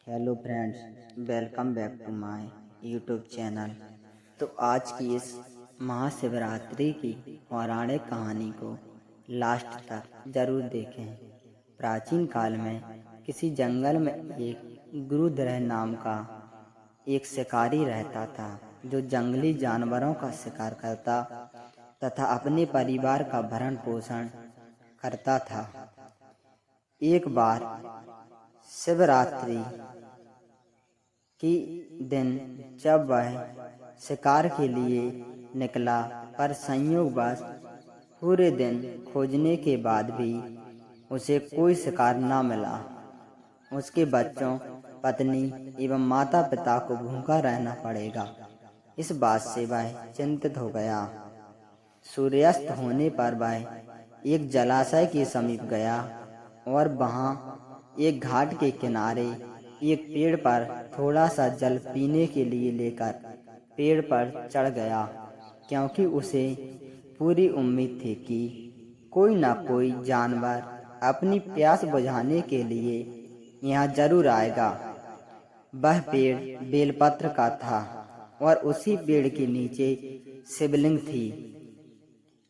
Hello friends, welcome back to my YouTube channel. तो आज की इस महाशिवरात्रि की पौराणिक कहानी को लास्ट तक जरूर देखें। प्राचीन काल में किसी जंगल में एक गुरुधर नाम का एक शिकारी रहता था, जो जंगली जानवरों का शिकार करता तथा अपने परिवार का भरण पोषण करता था। एक बार शिवरात्रि की दिन जब वह शिकार के लिए निकला, पर संयोगवश पूरे दिन खोजने के बाद भी उसे कोई शिकार न मिला। उसके बच्चों, पत्नी एवं माता पिता को भूखा रहना पड़ेगा। इस बात से वह चिंतित हो गया। सूर्यास्त होने पर वह एक जलाशय के समीप गया और वहां एक घाट के किनारे एक पेड़ पर थोड़ा सा जल पीने के लिए लेकर पेड़ पर चढ़ गया, क्योंकि उसे पूरी उम्मीद थी कि कोई न कोई जानवर अपनी प्यास बुझाने के लिए यहाँ जरूर आएगा। वह पेड़ बेलपत्र का था और उसी पेड़ के नीचे शिवलिंग थी,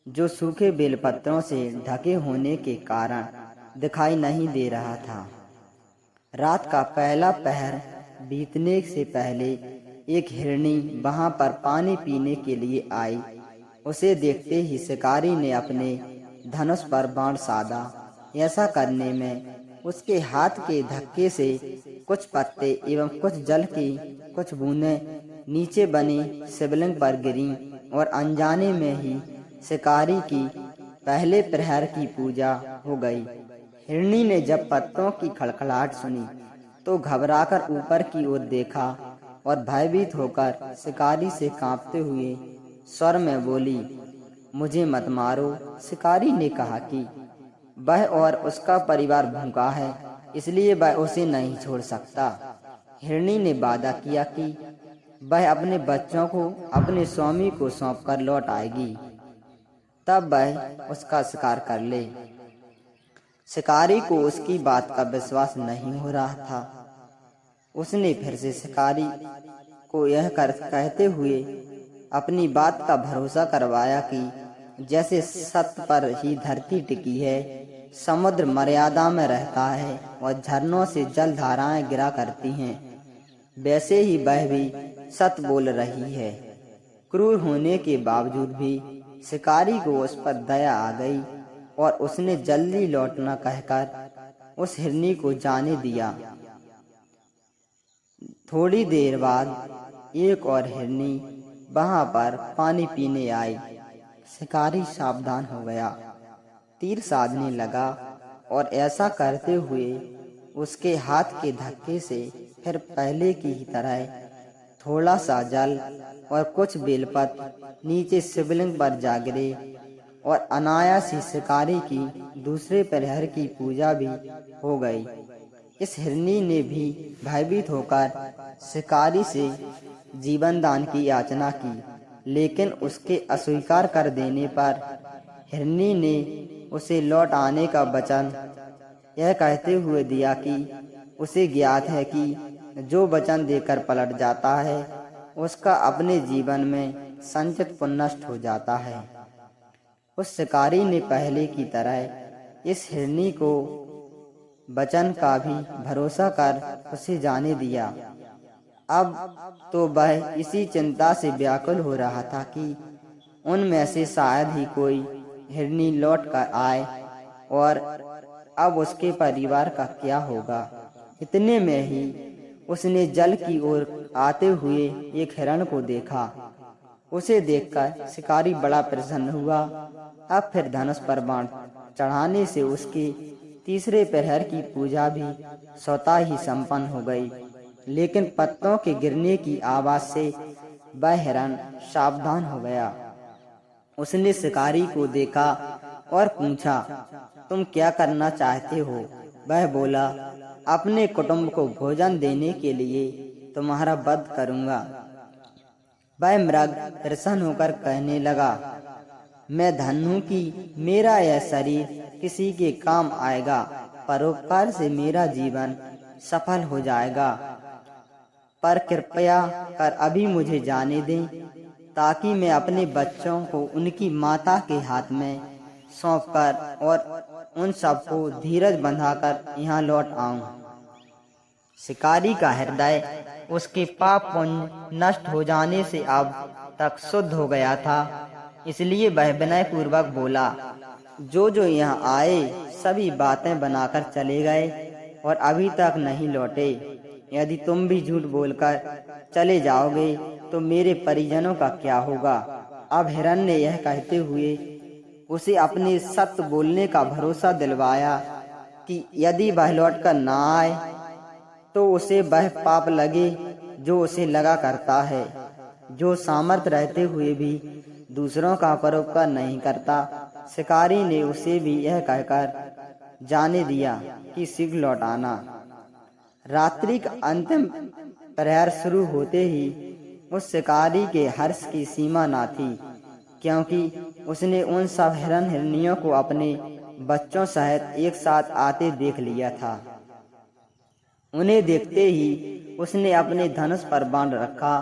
जो सूखे बेलपत्रों से ढके होने के कारण दिखाई नहीं दे रहा था। रात का पहला पहर बीतने से पहले एक हिरनी वहां पर पानी पीने के लिए आई। उसे देखते ही शिकारी ने अपने धनुष पर बाण साधा। ऐसा करने में उसके हाथ के धक्के से कुछ पत्ते एवं कुछ जल की कुछ बूंदें नीचे बनी शिवलिंग पर गिरीं और अनजाने में ही शिकारी की पहले प्रहर की पूजा हो गई। हिरनी ने जब पत्तों की खड़खड़ाहट सुनी तो घबराकर ऊपर की ओर देखा और भयभीत होकर शिकारी से कांपते हुए स्वर में बोली, मुझे मत मारो। शिकारी ने कहा कि वह और उसका परिवार भूखा है, इसलिए वह उसे नहीं छोड़ सकता। हिरनी ने वादा किया कि वह अपने बच्चों को अपने स्वामी को सौंपकर लौट आएगी, तब वह उसका शिकार कर ले। शिकारी को उसकी बात का विश्वास नहीं हो रहा था। उसने फिर से शिकारी को यह कहते हुए अपनी बात का भरोसा करवाया कि जैसे सत्य पर ही धरती टिकी है, समुद्र मर्यादा में रहता है और झरनों से जल धाराएं गिरा करती हैं, वैसे ही वह भी सत्य बोल रही है। क्रूर होने के बावजूद भी शिकारी को उस पर दया आ गई और उसने जल्दी लौटना कहकर उस हिरनी को जाने दिया। थोड़ी देर बाद एक और हिरनी वहां पर पानी पीने आई। शिकारी सावधान हो गया, तीर साधने लगा और ऐसा करते हुए उसके हाथ के धक्के से फिर पहले की ही तरह थोड़ा सा जल और कुछ बेलपत्र नीचे शिवलिंग पर जा गिरे और अनायास ही शिकारी की दूसरे प्रहर की पूजा भी हो गई। इस हिरनी ने भी भयभीत होकर शिकारी से जीवन दान की याचना की, लेकिन उसके अस्वीकार कर देने पर हिरनी ने उसे लौट आने का वचन यह कहते हुए दिया कि उसे ज्ञात है कि जो वचन देकर पलट जाता है उसका अपने जीवन में संचित पुण्य नष्ट हो जाता है। उस शिकारी ने पहले की तरह इस हिरनी को वचन का भी भरोसा कर उसे जाने दिया। अब तो वह इसी चिंता से व्याकुल हो रहा था कि उनमें से शायद ही कोई हिरनी लौट कर आए और अब उसके परिवार का क्या होगा। इतने में ही उसने जल की ओर आते हुए एक हिरण को देखा। उसे देखकर शिकारी बड़ा प्रसन्न हुआ। अब फिर धनुष पर बाण चढ़ाने से उसके तीसरे प्रहर की पूजा भी स्वतः ही संपन्न हो गई, लेकिन पत्तों के गिरने की आवाज से वह हिरण सावधान हो गया। उसने शिकारी को देखा और पूछा, तुम क्या करना चाहते हो? वह बोला, अपने कुटुंब को भोजन देने के लिए तुम्हारा वध करूंगा। वह मृग प्रसन्न होकर कहने लगा, मैं धन्य हूं कि मेरा यह शरीर किसी के काम आएगा, परोपकार से मेरा जीवन सफल हो जाएगा। पर कृपया कर अभी मुझे जाने दें, ताकि मैं अपने बच्चों को उनकी माता के हाथ में सौंपकर और उन सबको धीरज बंधाकर यहाँ लौट आऊं। शिकारी का हृदय उसके पाप पुण्य नष्ट हो जाने से अब तक शुद्ध हो गया था, इसलिए वह विनय पूर्वक बोला। जो यहाँ आए सभी बातें बनाकर चले गए और अभी तक नहीं लौटे। यदि तुम भी झूठ बोलकर चले जाओगे तो मेरे परिजनों का क्या होगा। अब हिरण्य ने यह कहते हुए उसे अपने सत्य बोलने का भरोसा दिलवाया कि यदि वह लौटकर ना आए तो उसे वह पाप लगे जो उसे लगा करता है, जो सामर्थ्य रहते हुए भी दूसरों का परोपकार नहीं करता। शिकारी ने उसे भी यह कहकर जाने दिया कि शीघ्र लौट आना। रात्रि का अंतिम प्रहर शुरू होते ही उस शिकारी के हर्ष की सीमा न थी, क्योंकि उसने उन सब हिरण हिरनियों को अपने बच्चों सहित एक साथ आते देख लिया था। उन्हें देखते ही उसने अपने धनुष पर बाण रखा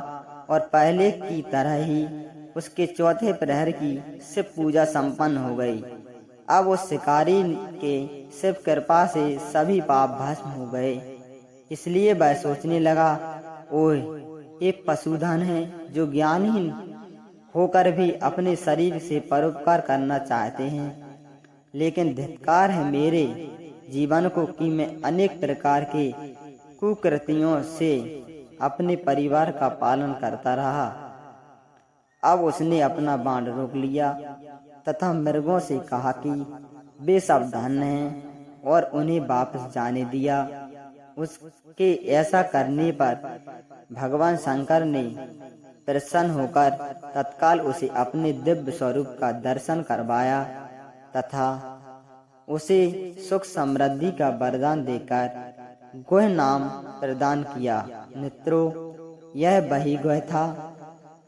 और पहले की तरह ही उसके चौथे प्रहर की शिव पूजा संपन्न हो गई। अब उस शिकारी के शिव कृपा से सभी पाप भस्म हो गए। इसलिए वह सोचने लगा, ओह, एक पशुधन है जो ज्ञानहीन होकर भी अपने शरीर से परोपकार करना चाहते हैं, लेकिन धिक्कार है मेरे जीवन को कि मैं अनेक प्रकार के कुकृतियों से अपने परिवार का पालन करता रहा। अब उसने अपना बाण रोक लिया तथा मृगों से कहा कि वे सब धन्य हैं और उन्हें वापस जाने दिया। उसके ऐसा करने पर भगवान शंकर ने प्रसन्न होकर तत्काल उसे अपने दिव्य स्वरूप का दर्शन करवाया तथा उसे सुख समृद्धि का वरदान देकर गुह नाम प्रदान किया। मित्रों, यह वही गुह था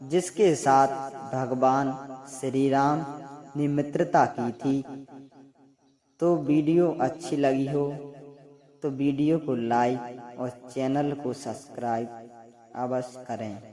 जिसके साथ भगवान श्री राम ने मित्रता की थी। तो वीडियो अच्छी लगी हो तो वीडियो को लाइक और चैनल को सब्सक्राइब अवश्य करें।